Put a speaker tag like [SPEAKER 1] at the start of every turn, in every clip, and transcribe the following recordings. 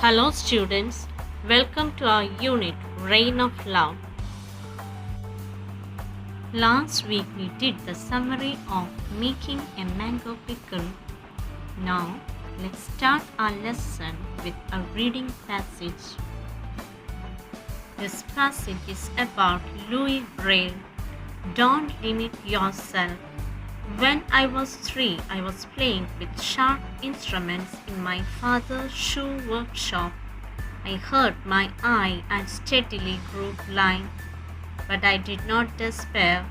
[SPEAKER 1] Hello students, welcome to our unit Reign of Love. Last week we did the summary of making a mango pickle. Now let's start our lesson with a reading passage. This passage is about Louis Braille. Don't limit yourself. When I was 3, I was playing with sharp instruments in my father's shoe workshop. I hurt my eye and steadily grew blind. But I did not despair.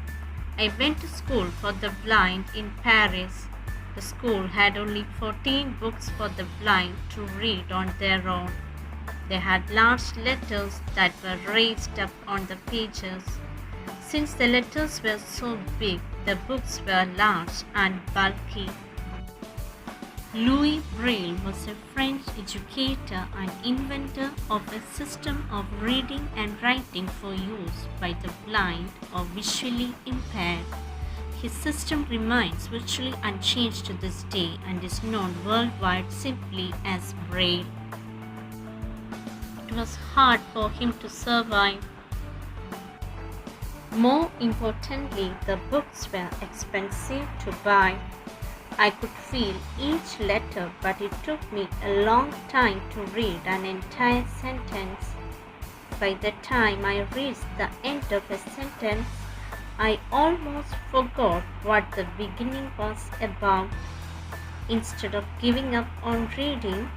[SPEAKER 1] I went to school for the blind in Paris. The school had only 14 books for the blind to read on their own. They had large letters that were raised up on the pages. Since the letters were so big, the books were large and bulky. Louis Braille was a French educator and inventor of a system of reading and writing for use by the blind or visually impaired. His system remains virtually unchanged to this day and is known worldwide simply as Braille. It was hard for him to survive. More importantly, the books were expensive to buy. I could feel each letter, but it took me a long time to read an entire sentence. By the time I reached the end of a sentence, I almost forgot what the beginning was about. Instead of giving up on reading,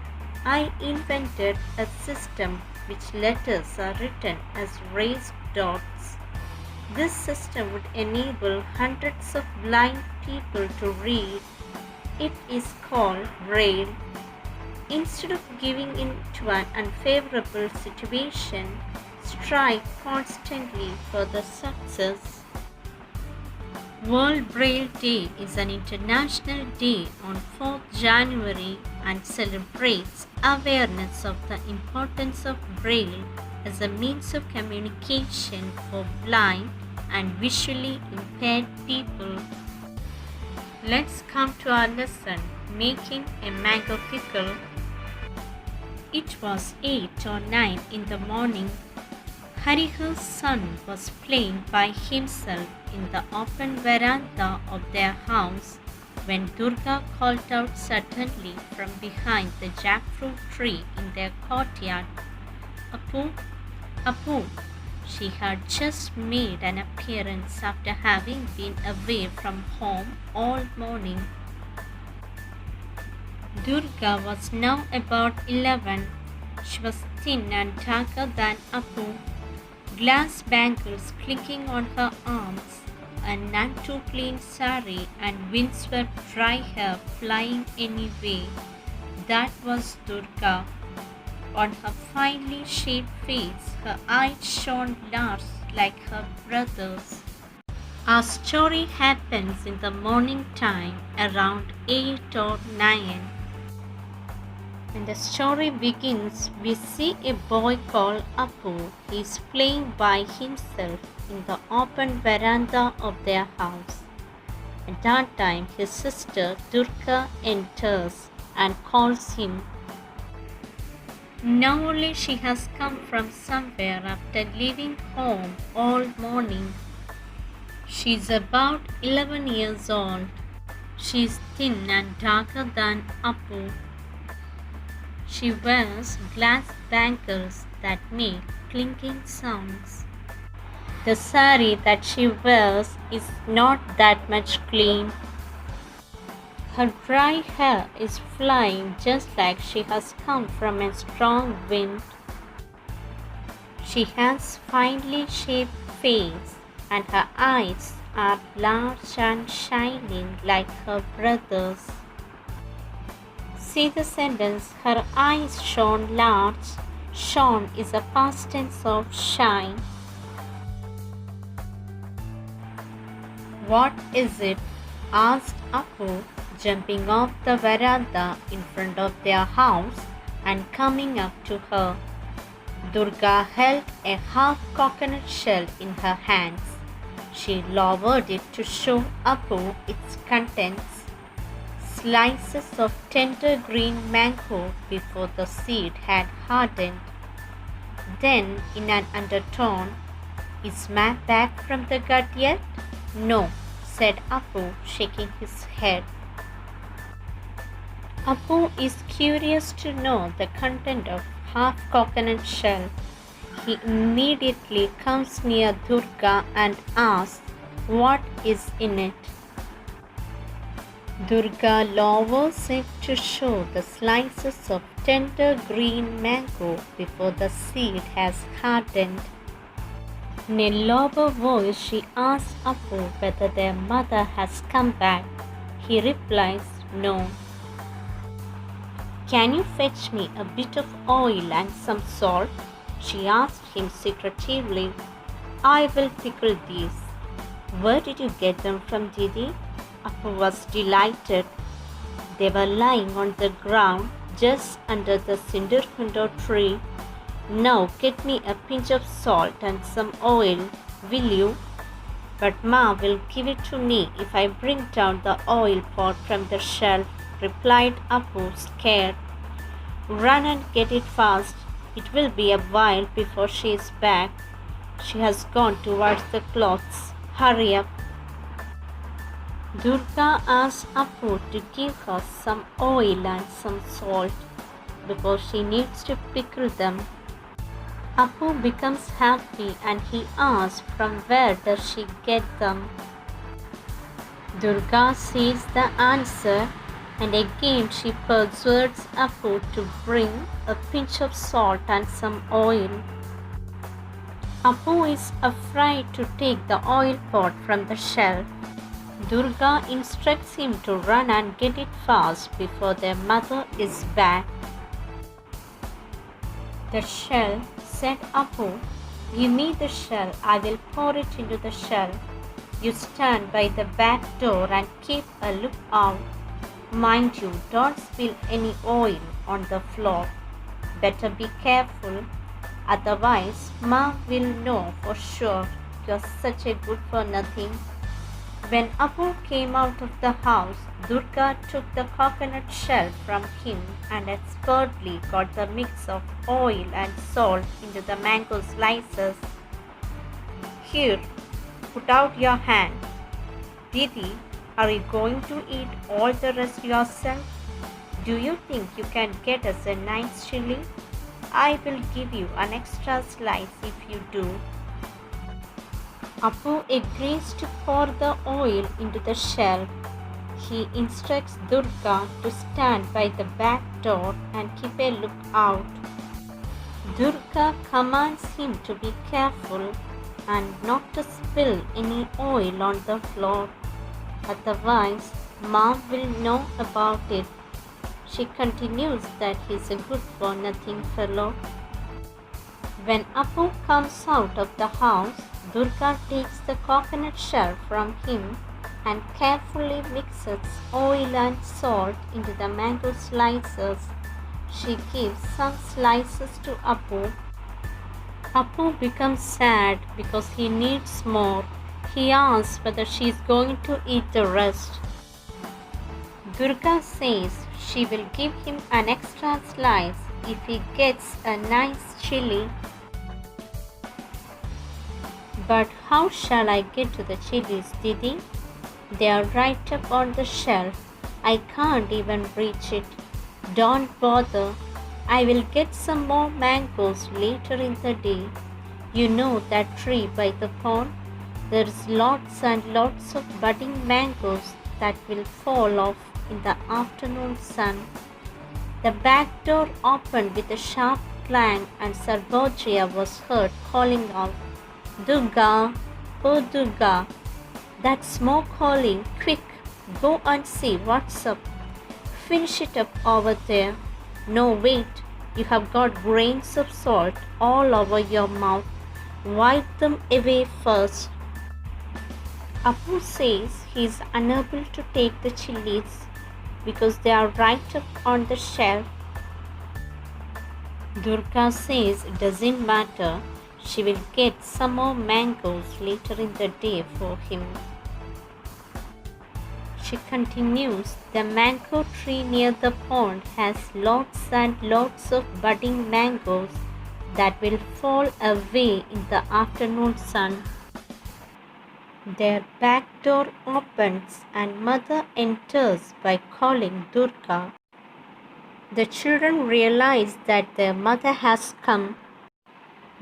[SPEAKER 1] I invented a system which letters are written as raised dots. This system would enable hundreds of blind people to read. It is called Braille. Instead of giving in to an unfavorable situation, strive constantly for the success. World Braille Day is an international day on 4th January and celebrates awareness of the importance of Braille as a means of communication for blind and visually impaired people. Let's come to our lesson, making a mango pickle. It was 8 or 9 in the morning. Harihar's son was playing by himself in the open veranda of their house when Durga called out suddenly from behind the jackfruit tree in their courtyard. Apu, Apu. She had just made an appearance after having been away from home all morning. Durga was now about 11. She was thin and darker than Apu, glass bangles clinking on her arms, a none too clean sari and windswept dry hair flying anyway. That was Durga. On her finely shaped face, her eyes shone large like her brother's. Our story happens in the morning time around 8 or 9. When the story begins, we see a boy called Apu. He is playing by himself in the open veranda of their house. At that time, his sister Durga enters and calls him. Now only she has come from somewhere after leaving home all morning. She is about 11 years old. She is thin and darker than Apu. She wears glass bangles that make clinking sounds. The sari that she wears is not that much clean. Her dry hair is flying just like she has come from a strong wind. She has finely shaped face and her eyes are large and shining like her brother's. See the sentence, her eyes shone large. Shone is a past tense of shine. What is it? Asked Apu, jumping off the veranda in front of their house and coming up to her. Durga held a half coconut shell in her hands. She lowered it to show Apu its contents. slices of tender green mango before the seed had hardened. Then, in an undertone, "Is Ma back from the gut yet?" "No," said Apu, shaking his head. Apu is curious to know the content of half coconut shell. He immediately comes near Durga and asks what is in it. Durga lowers it to show the slices of tender green mango before the seed has hardened. In a lower voice, she asks Apu whether their mother has come back. He replies, "No." "Can you fetch me a bit of oil and some salt?" she asked him secretively. "I will pickle these." "Where did you get them from, Didi?" Apu was delighted. They were lying on the ground just under the cinderhundo tree. "Now get me a pinch of salt and some oil, will you?" "But Ma will give it to me if I bring down the oil pot from the shelf," replied Apu, scared. "Run and get it fast. It will be a while before she is back. She has gone towards the cloths. Hurry up." Durga asked Apu to give her some oil and some salt because she needs to pickle them. Apu becomes happy and he asks from where does she get them. Durga says the answer, and again she persuades Apu to bring a pinch of salt and some oil. Apu is afraid to take the oil pot from the shelf. Durga instructs him to run and get it fast before their mother is back. "The shell," said Apu. "Give me the shell, I will pour it into the shell. You stand by the back door and keep a lookout. Mind you, don't spill any oil on the floor. Better be careful, otherwise Ma will know for sure you're such a good-for-nothing." When Apu came out of the house, Durga took the coconut shell from him and expertly got the mix of oil and salt into the mango slices. "Here, put out your hand. Didi, are you going to eat all the rest yourself? Do you think you can get us a nice chili? I will give you an extra slice if you do." Apu agrees to pour the oil into the shell. He instructs Durga to stand by the back door and keep a lookout. Durga commands him to be careful and not to spill any oil on the floor. Otherwise, Ma will know about it. She continues that he's a good-for-nothing fellow. When Apu comes out of the house, Durga takes the coconut shell from him and carefully mixes oil and salt into the mango slices. She gives some slices to Apu. Apu becomes sad because he needs more. He asks whether she is going to eat the rest. Durga says she will give him an extra slice if he gets a nice chili. "But how shall I get to the chilies, Didi? They are right up on the shelf. I can't even reach it." "Don't bother. I will get some more mangoes later in the day. You know that tree by the pond? There's lots and lots of budding mangoes that will fall off in the afternoon sun." The back door opened with a sharp clang and Sarbogia was heard calling out, "Durga, oh Durga, that's Mo calling. Quick, go and see what's up. Finish it up over there. No, wait, you have got grains of salt all over your mouth. Wipe them away first." Apu says he is unable to take the chilies because they are right up on the shelf. Durga says it doesn't matter. She will get some more mangoes later in the day for him. She continues, the mango tree near the pond has lots and lots of budding mangoes that will fall away in the afternoon sun. Their back door opens and mother enters by calling Durga. The children realize that their mother has come.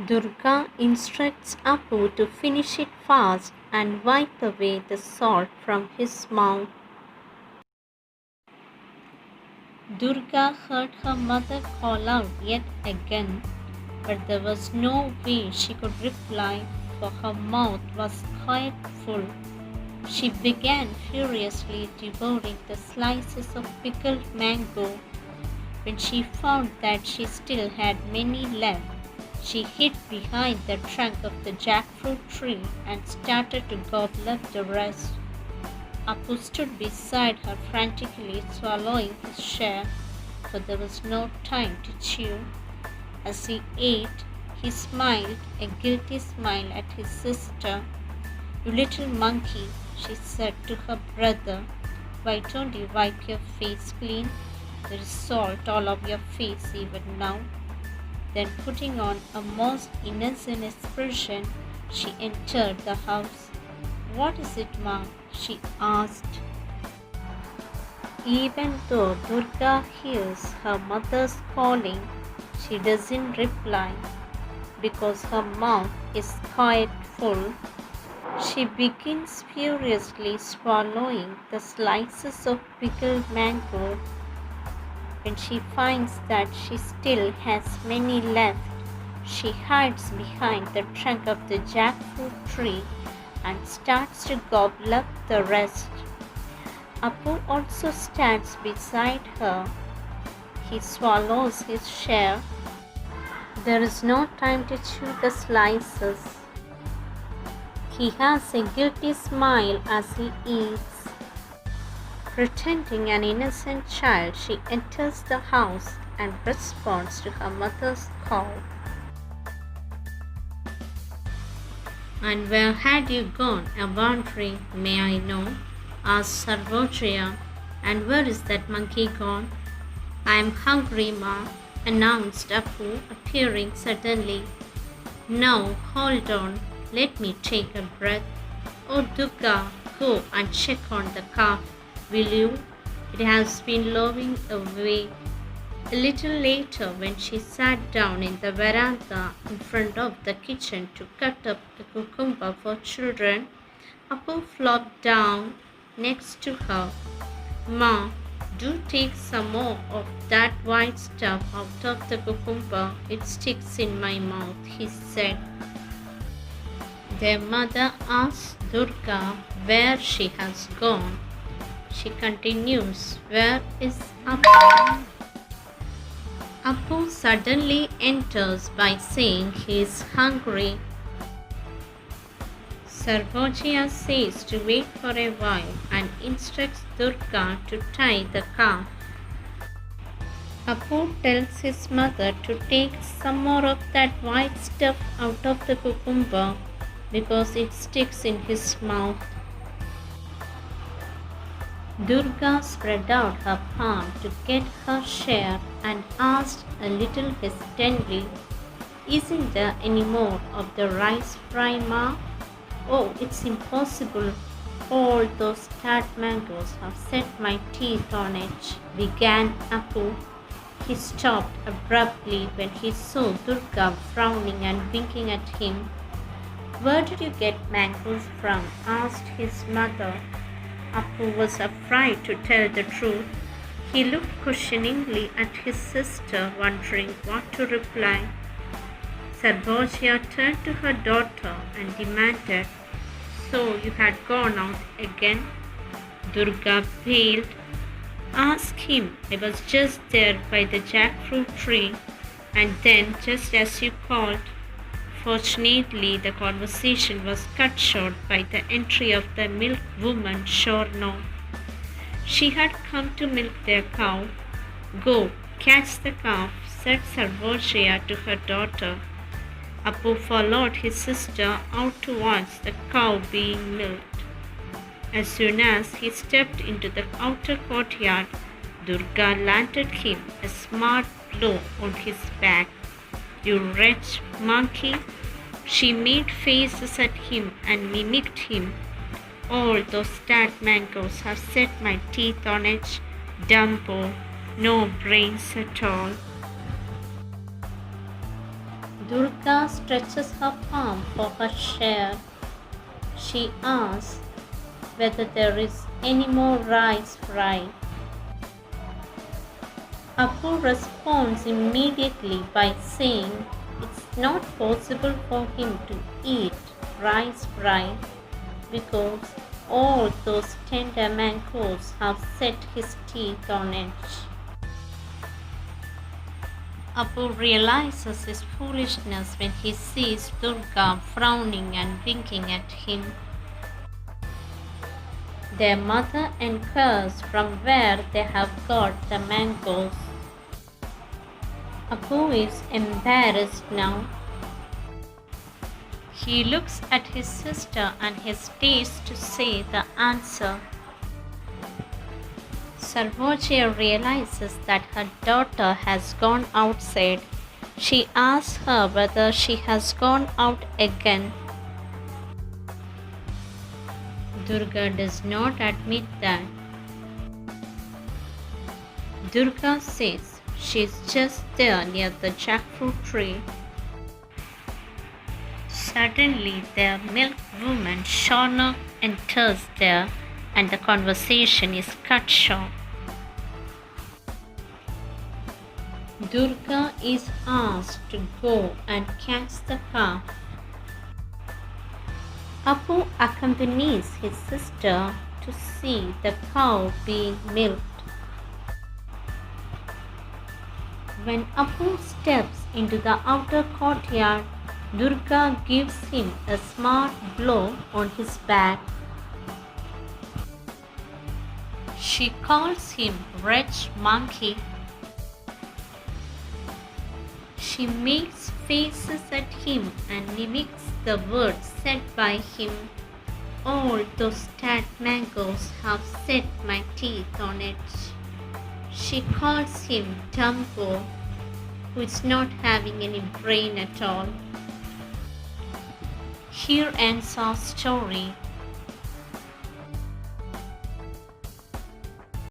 [SPEAKER 1] Durga instructs Apu to finish it fast and wipe away the salt from his mouth. Durga heard her mother call out yet again, but there was no way she could reply, for her mouth was quite full. She began furiously devouring the slices of pickled mango. When she found that she still had many left, she hid behind the trunk of the jackfruit tree and started to gobble up the rest. Apu stood beside her, frantically swallowing his share, for there was no time to chew. As he ate, he smiled a guilty smile at his sister. "You little monkey," she said to her brother, "why don't you wipe your face clean? There is salt all over your face even now." Then, putting on a most innocent expression, she entered the house. "What is it, Ma?" she asked. Even though Durga hears her mother's calling, she doesn't reply because her mouth is quite full. She begins furiously swallowing the slices of pickled mango. When she finds that she still has many left, she hides behind the trunk of the jackfruit tree and starts to gobble up the rest. Apu also stands beside her. He swallows his share. There is no time to chew the slices. He has a guilty smile as he eats. Pretending an innocent child, she enters the house and responds to her mother's call. "And where had you gone a-wandering, may I know?" asked Sarvojaya. "And where is that monkey gone?" "I am hungry, Ma," announced Apu, appearing suddenly. "Now, hold on, let me take a breath. Oh, Durga, go and check on the calf, will you? It has been lowing away." A little later, when she sat down in the veranda in front of the kitchen to cut up a cucumber for children, Apu flopped down next to her. "Ma, do take some more of that white stuff out of the cucumber. It sticks in my mouth," he said. Their mother asks Durga where she has gone. She continues, "Where is Apu?" Apu suddenly enters by saying he is hungry. Sarvojaya says to wait for a while and instructs Durga to tie the calf. Apu tells his mother to take some more of that white stuff out of the cucumber because it sticks in his mouth. Durga spread out her palm to get her share and asked a little hesitantly, "Isn't there any more of the rice fry, Ma?" "Oh, it's impossible. All those fat mangoes have set my teeth on edge," began Apu. He stopped abruptly when he saw Durga frowning and winking at him. "Where did you get mangoes from?" asked his mother. Apu was afraid to tell the truth. He looked questioningly at his sister, wondering what to reply. Sarvojaya turned to her daughter and demanded, "So you had gone out again?" Durga paled. "Ask him. I was just there by the jackfruit tree, and then just as you called." Fortunately, the conversation was cut short by the entry of the milk woman Shorno. She had come to milk their cow. "Go, catch the calf," said Sarvojaya to her daughter. Apu followed his sister out towards the cow being milked. As soon as he stepped into the outer courtyard, Durga landed him a smart blow on his back. "You wretched monkey!" She made faces at him and mimicked him. "All those dead mangoes have set my teeth on it. Dumbo, no brains at all." Durga stretches her palm for her share. She asks whether there is any more rice fry. Apu responds immediately by saying it's not possible for him to eat rice fry because all those tender mangoes have set his teeth on it. Apu realizes his foolishness when he sees Durga frowning and winking at him. Their mother inquires from where they have got the mangoes. Apu is embarrassed now. He looks at his sister and hesitates to say the answer. Sarvojaya realizes that her daughter has gone outside. She asks her whether she has gone out again. Durga does not admit that. Durga says she's just there near the jackfruit tree. Suddenly, the milk woman Shauna enters there and the conversation is cut short. Durga is asked to go and catch the calf. Apu accompanies his sister to see the cow being milked. When Apu steps into the outer courtyard, Durga gives him a smart blow on his back. She calls him wretched monkey. She makes faces at him and mimics the words said by him. "All those dead mangoes have set my teeth on it." She calls him Dumbo, who is not having any brain at all. Here ends our story.